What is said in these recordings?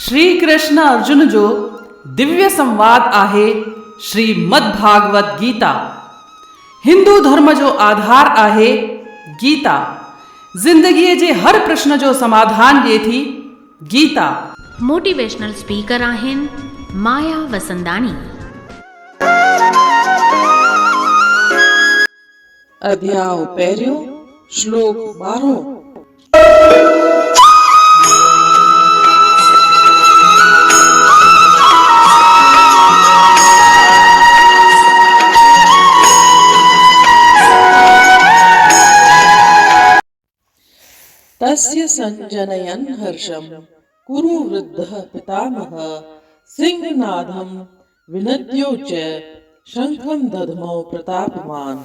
श्री कृष्ण अर्जुन जो दिव्य संवाद आहे श्रीमद् भागवत गीता। हिंदू धर्म जो आधार आहे गीता। जिंदगी जे हर प्रश्न जो समाधान ॾिए थी गीता। मोटिवेशनल स्पीकर आहिनि माया वसंदानी। अध्याय पहिरियों श्लोक 12। तस्य संजनयन् हर्षं कुरु वृद्धः पितामहः सिंहनादं विनद्यो च शंखं दध्मौ प्रतापमान।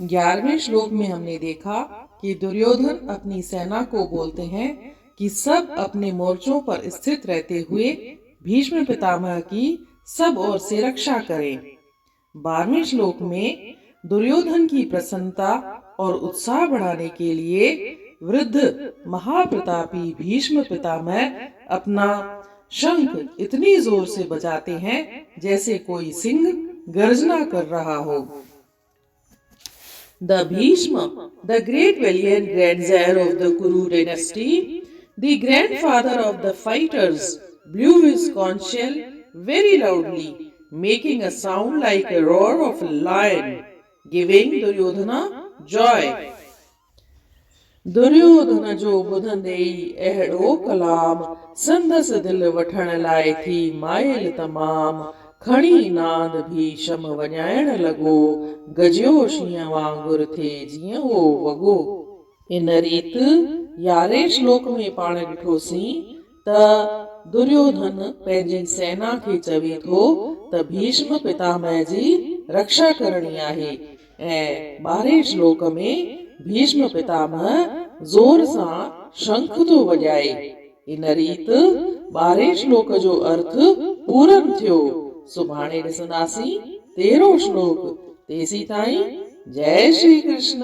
11वें श्लोक में हमने देखा कि दुर्योधन अपनी सेना को बोलते हैं कि सब अपने मोर्चों पर स्थित रहते हुए भीष्म पितामह की सब ओर से रक्षा करें। 12वें श्लोक में दुर्योधन की प्रसन्नता और उत्साह बढ़ाने के लिए वृद्ध महाप्रतापी भीष्म पितामह अपना शंख इतनी जोर से बजाते हैं जैसे कोई सिंह गर्जना कर रहा हो। The Bhishma, the great valiant grandsire of the Kuru dynasty, the grandfather of the fighters, blew his conch shell very loudly, making a sound like a roar of a lion, giving Duryodhana joy. Duryodhan जो ॿुधंदेई अहिड़ो कलाम संदसि दिल वठण लाइ थी मायल तमाम, खणी नाद भीषम वॼाइण लॻो, गजियो शींहं वांगुरु थे जीअं वो वॻो। इन रीत 11वें श्लोक में पाण ॾिठोसीं त दुर्योधन पंहिंजी सेना खे चवे थो त भीष्म पितामह जी रक्षा करणी आहे ऐं 12वें श्लोक में भीष्म पितामह जोर सां शंख थो वॼाए। इन रीत 12वें श्लोक जो अर्थ पूरन थियो। सुभाणे ॾिसंदासीं 13हों श्लोक। तेसी ताईं जय श्री कृष्ण।